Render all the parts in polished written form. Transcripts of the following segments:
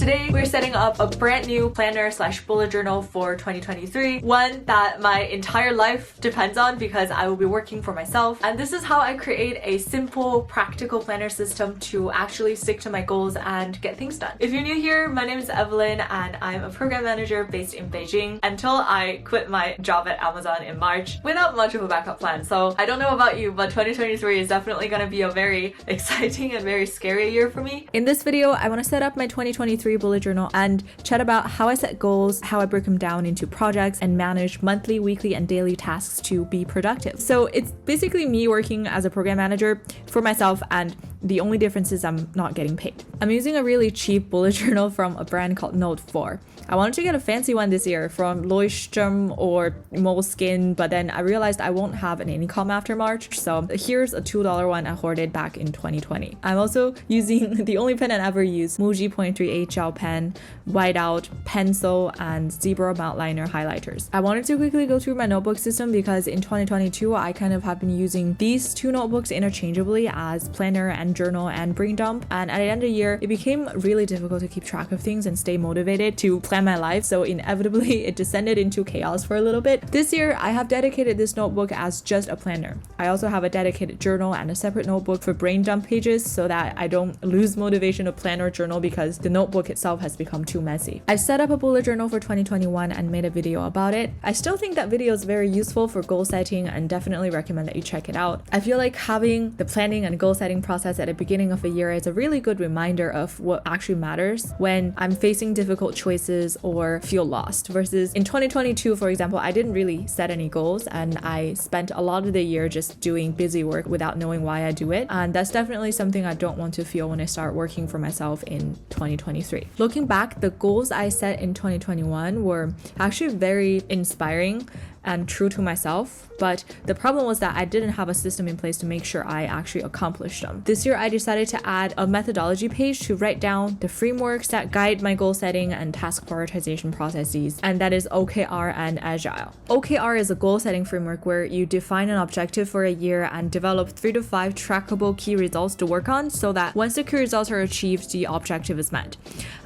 Today we're setting up a brand new planner slash bullet journal for 2023, one that my entire life depends on because I will be working for myself. And this is how I create a simple, practical planner system to actually stick to my goals and get things done. If you're new here, my name is Evelyn and I'm a program manager based in Beijing until I quit my job at Amazon in March without much of a backup plan. So I don't know about you, but 2023 is definitely going to be a very exciting and very scary year for me. In this video, I want to set up my 2023 bullet journal and chat about how I set goals, how I break them down into projects, and manage monthly, weekly, and daily tasks to be productive. So it's basically me working as a program manager for myself, and the only difference is I'm not getting paid. I'm using a really cheap bullet journal from a brand called Note 4. I wanted to get a fancy one this year from Leuchtturm or Moleskine, but then I realized I won't have an income after March, so here's a $2 one I hoarded back in 2020. I'm also using the only pen I ever use, Muji 0.3 HL pen, whiteout, pencil, and zebra outliner highlighters. I wanted to quickly go through my notebook system because in 2022, I kind of have been using these two notebooks interchangeably as planner and journal and brain dump, and at the end of the year, it became really difficult to keep track of things and stay motivated to plan my life, so inevitably it descended into chaos for a little bit. This year, I have dedicated this notebook as just a planner. I also have a dedicated journal and a separate notebook for brain dump pages so that I don't lose motivation to plan or journal because the notebook itself has become too messy. I set up a bullet journal for 2021 and made a video about it. I still think that video is very useful for goal setting and definitely recommend that you check it out. I feel like having the planning and goal setting process at the beginning of a year is a really good reminder of what actually matters when I'm facing difficult choices or feel lost, versus in 2022, for example, I didn't really set any goals and I spent a lot of the year just doing busy work without knowing why I do it, and that's definitely something I don't want to feel when I start working for myself in 2023. Looking back, the goals I set in 2021 were actually very inspiring and true to myself, but the problem was that I didn't have a system in place to make sure I actually accomplished them. This year, I decided to add a methodology page to write down the frameworks that guide my goal setting and task prioritization processes, and that is OKR and Agile. OKR is a goal setting framework where you define an objective for a year and develop 3 to 5 trackable key results to work on so that once the key results are achieved, the objective is met.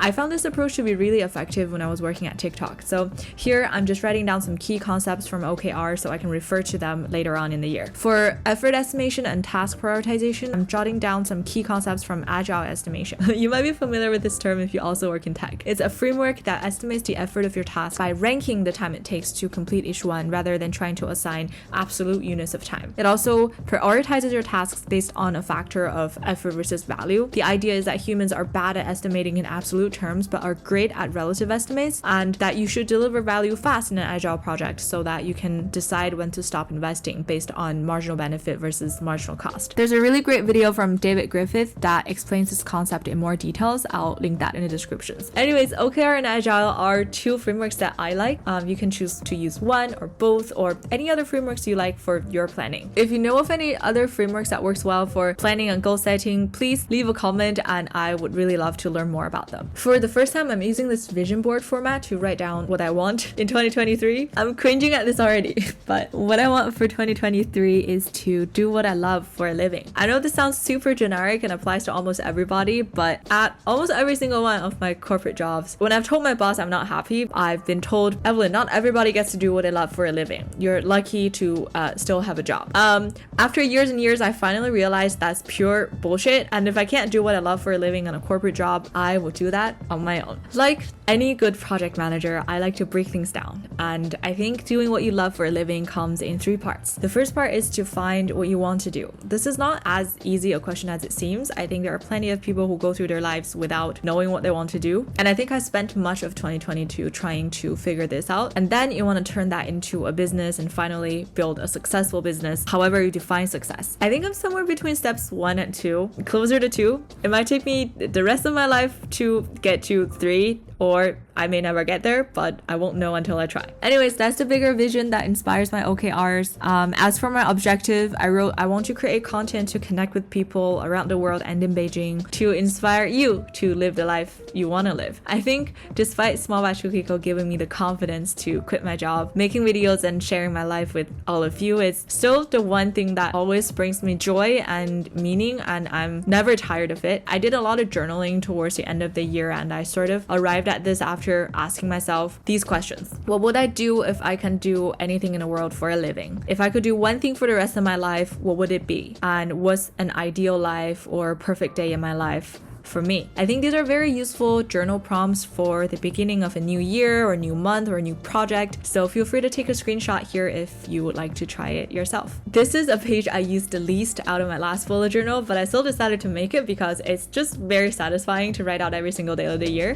I found this approach to be really effective when I was working at TikTok. So here, I'm just writing down some key concepts from OKR so I can refer to them later on in the year. For effort estimation and task prioritization, I'm jotting down some key concepts from Agile estimation. You might be familiar with this term if you also work in tech. It's a framework that estimates the effort of your task by ranking the time it takes to complete each one rather than trying to assign absolute units of time. It also prioritizes your tasks based on a factor of effort versus value. The idea is that humans are bad at estimating in absolute terms but are great at relative estimates, and that you should deliver value fast in an Agile project so that you can decide when to stop investing based on marginal benefit versus marginal cost. There's a really great video from David Griffith that explains this concept in more details. I'll link that in the descriptions. Anyways, OKR and Agile are two frameworks that I like. You can choose to use one or both or any other frameworks you like for your planning. If you know of any other frameworks that works well for planning and goal setting, please leave a comment and I would really love to learn more about them. For the first time, I'm using this vision board format to write down what I want in 2023. I'm cringing at this already, but what I want for 2023 is to do what I love for a living. I know this sounds super generic and applies to almost everybody, but at almost every single one of my corporate jobs, when I've told my boss I'm not happy, I've been told, Evelyn, not everybody gets to do what they love for a living. You're lucky to still have a job. After years and years, I finally realized that's pure bullshit, and if I can't do what I love for a living on a corporate job, I will do that on my own. Like any good project manager, I like to break things down, and I think doing what you love for a living comes in 3 parts. The first part is to find what you want to do. This is not as easy a question as it seems. I think there are plenty of people who go through their lives without knowing what they want to do, and I think I spent much of 2022 trying to figure this out. And then you want to turn that into a business and finally build a successful business, however you define success. I think I'm somewhere between steps 1 and 2, closer to 2. It might take me the rest of my life to get to 3, or I may never get there, but I won't know until I try. Anyways, that's the bigger vision that inspires my OKRs. As for my objective, I wrote, I want to create content to connect with people around the world and in Beijing to inspire you to live the life you want to live. I think despite Small Batch Cookie giving me the confidence to quit my job, making videos and sharing my life with all of you is still the one thing that always brings me joy and meaning, and I'm never tired of it. I did a lot of journaling towards the end of the year, and I sort of arrived at this after asking myself these questions. What would I do if I can do anything in the world for a living? If I could do one thing for the rest of my life, what would it be? And what's an ideal life or perfect day in my life for me? I think these are very useful journal prompts for the beginning of a new year or new month or a new project. So feel free to take a screenshot here if you would like to try it yourself. This is a page I used the least out of my last bullet journal, but I still decided to make it because it's just very satisfying to write out every single day of the year.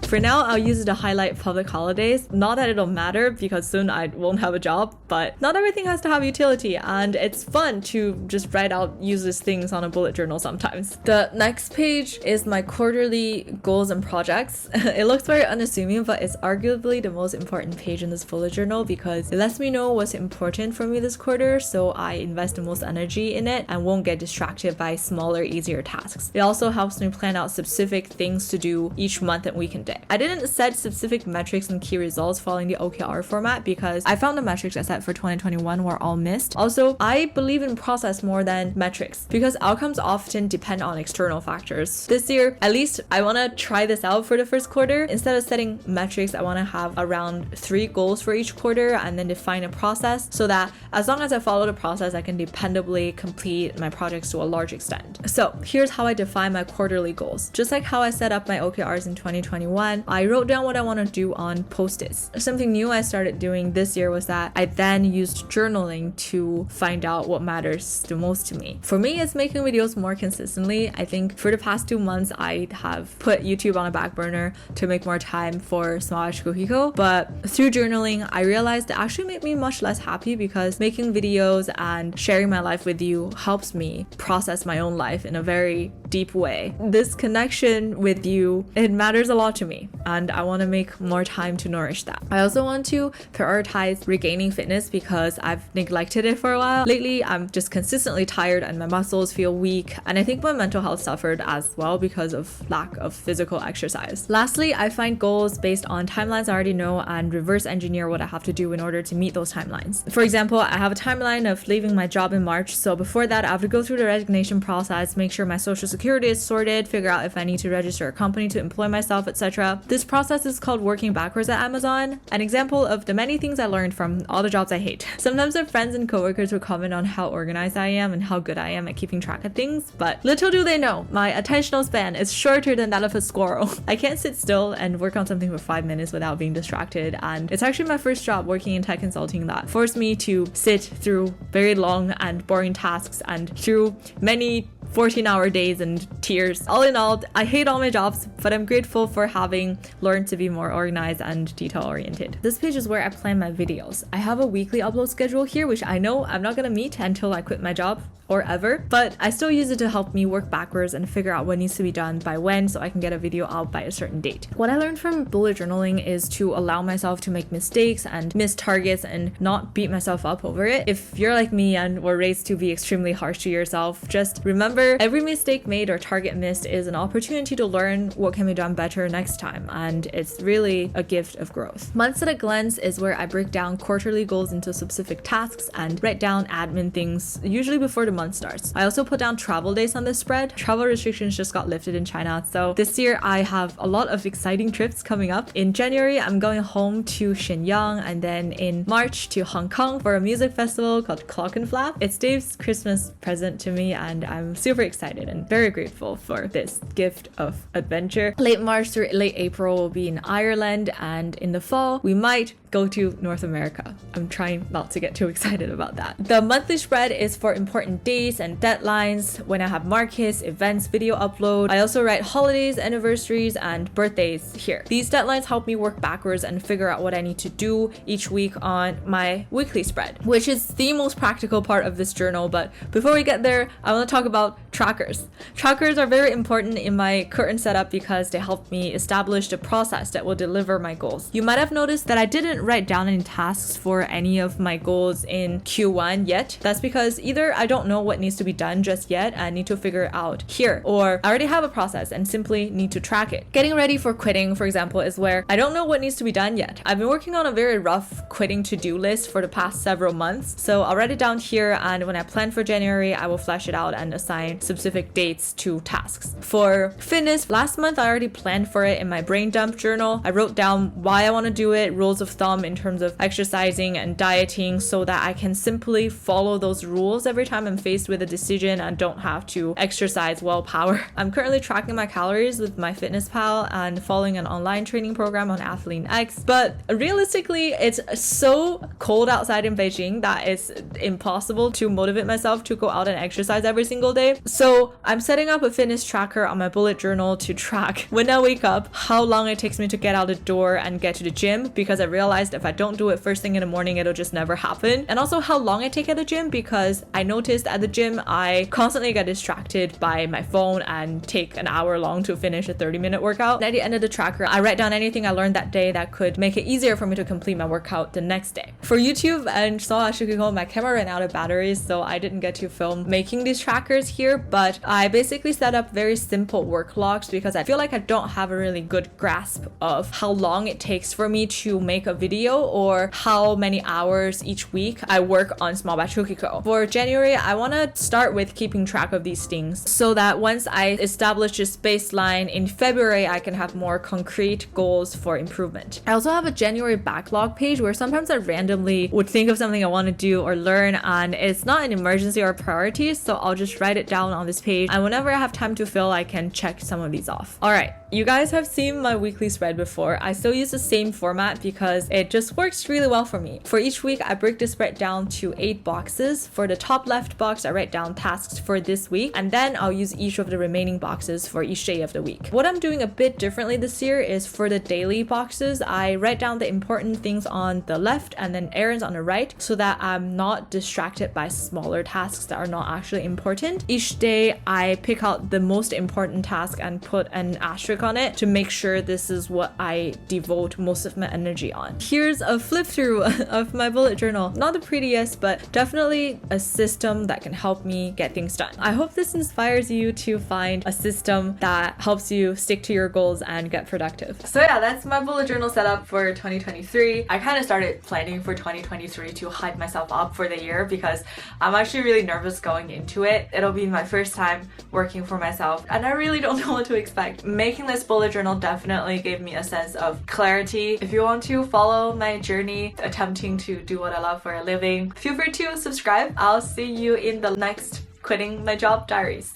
For now, I'll use it to highlight public holidays. Not that it'll matter because soon I won't have a job, but not everything has to have utility, and it's fun to just write out useless things on a bullet journal sometimes. The next page is my quarterly goals and projects. It looks very unassuming, but it's arguably the most important page in this bullet journal because it lets me know what's important for me this quarter, so I invest the most energy in it and won't get distracted by smaller, easier tasks. It also helps me plan out specific things to do each month and week and day. I didn't set specific metrics and key results following the OKR format because I found the metrics I set for 2021 were all missed. Also, I believe in process more than metrics because outcomes often depend on external factors. This year, at least I want to try this out for the first quarter. Instead of setting metrics, I want to have around 3 goals for each quarter and then define a process so that as long as I follow the process, I can dependably complete my projects to a large extent. So here's how I define my quarterly goals. Just like how I set up my OKRs in 2021, I wrote down what I want to do on post-its. Something new I started doing this year was that I then used journaling to find out what matters the most to me. For me, it's making videos more consistently. I think for the past 2 months, I have put YouTube on a back burner to make more time for Small Batch Cookie, but through journaling, I realized it actually made me much less happy because making videos and sharing my life with you helps me process my own life in a very deep way. This connection with you, it matters a lot to me, and I want to make more time to nourish that. I also want to prioritize regaining fitness because I've neglected it for a while. Lately, I'm just consistently tired and my muscles feel weak, and I think my mental health suffered as well because of lack of physical exercise. Lastly, I find goals based on timelines I already know and reverse engineer what I have to do in order to meet those timelines. For example, I have a timeline of leaving my job in March, so before that I have to go through the resignation process, make sure my social security is sorted, figure out if I need to register a company to employ myself, etc. This process is called working backwards at Amazon, an example of the many things I learned from all the jobs I hate. Sometimes my friends and coworkers will comment on how organized I am and how good I am at keeping track of things, but little do they know, my attentional span is shorter than that of a squirrel. I can't sit still and work on something for 5 minutes without being distracted, and it's actually my first job working in tech consulting that forced me to sit through very long and boring tasks and through many 14-hour days and tears. All in all, I hate all my jobs, but I'm grateful for having learned to be more organized and detail-oriented. This page is where I plan my videos. I have a weekly upload schedule here, which I know I'm not gonna meet until I quit my job or ever, but I still use it to help me work backwards and figure out what needs to be done by when so I can get a video out by a certain date. What I learned from bullet journaling is to allow myself to make mistakes and miss targets and not beat myself up over it. If you're like me and were raised to be extremely harsh to yourself, just remember every mistake made or target missed is an opportunity to learn what can be done better next time, and it's really a gift of growth. Months at a glance is where I break down quarterly goals into specific tasks and write down admin things, usually before the month starts. I also put down travel days on this spread. Travel restrictions just got lifted in China, so this year I have a lot of exciting trips coming up. In January, I'm going home to Shenyang, and then in March to Hong Kong for a music festival called Clock and Flap. It's Dave's Christmas present to me, and I'm super excited and very grateful for this gift of adventure. Late March through late April will be in Ireland, and in the fall we might go to North America. I'm trying not to get too excited about that. The monthly spread is for important days and deadlines, when I have markets, events, video upload. I also write holidays, anniversaries, and birthdays here. These deadlines help me work backwards and figure out what I need to do each week on my weekly spread, which is the most practical part of this journal. But before we get there, I want to talk about trackers. Trackers are very important in my current setup because they help me establish the process that will deliver my goals. You might have noticed that I didn't write down any tasks for any of my goals in Q1 yet. That's because either I don't know what needs to be done just yet and need to figure it out here, or I already have a process and simply need to track it. Getting ready for quitting, for example, is where I don't know what needs to be done yet. I've been working on a very rough quitting to-do list for the past several months, so I'll write it down here, and when I plan for January, I will flesh it out and assign specific dates to tasks. For fitness, last month I already planned for it in my brain dump journal. I wrote down why I want to do it, rules of thumb in terms of exercising and dieting, so that I can simply follow those rules every time I'm faced with a decision and don't have to exercise willpower. I'm currently tracking my calories with MyFitnessPal and following an online training program on Athlean X, but realistically it's so cold outside in Beijing that it's impossible to motivate myself to go out and exercise every single day. So I'm setting up a fitness tracker on my bullet journal to track when I wake up, how long it takes me to get out the door and get to the gym, because I realized if I don't do it first thing in the morning, it'll just never happen. And also how long I take at the gym, because I noticed at the gym I constantly get distracted by my phone and take an hour long to finish a 30-minute workout. And at the end of the tracker, I write down anything I learned that day that could make it easier for me to complete my workout the next day. For YouTube and Seoul Ashikuko, my camera ran out of batteries, so I didn't get to film making these trackers here, but I basically set up very simple work logs because I feel like I don't have a really good grasp of how long it takes for me to make a video or how many hours each week I work on Small Batch Hukiko. For January, I want to start with keeping track of these things so that once I establish this baseline in February, I can have more concrete goals for improvement. I also have a January backlog page where sometimes I randomly would think of something I want to do or learn, and it's not an emergency or priority, so I'll just write it down on this page, and whenever I have time to fill, I can check some of these off. Alright, you guys have seen my weekly spread before. I still use the same format because it just works really well for me. For each week, I break the spread down to 8 boxes. For the top left box, I write down tasks for this week, and then I'll use each of the remaining boxes for each day of the week. What I'm doing a bit differently this year is for the daily boxes, I write down the important things on the left and then errands on the right so that I'm not distracted by smaller tasks that are not actually important. Each day, I pick out the most important task and put an asterisk on it to make sure this is what I devote most of my energy on. Here's a flip through of my bullet journal. Not the prettiest, but definitely a system that can help me get things done. I hope this inspires you to find a system that helps you stick to your goals and get productive. So yeah, that's my bullet journal setup for 2023. I kind of started planning for 2023 to hype myself up for the year because I'm actually really nervous going into it. It'll be my first time working for myself and I really don't know what to expect. Making this bullet journal definitely gave me a sense of clarity. If you want to follow my journey attempting to do what I love for a living, feel free to subscribe. I'll see you in the next quitting my job diaries.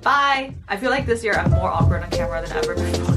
Bye! I feel like this year I'm more awkward on camera than ever before.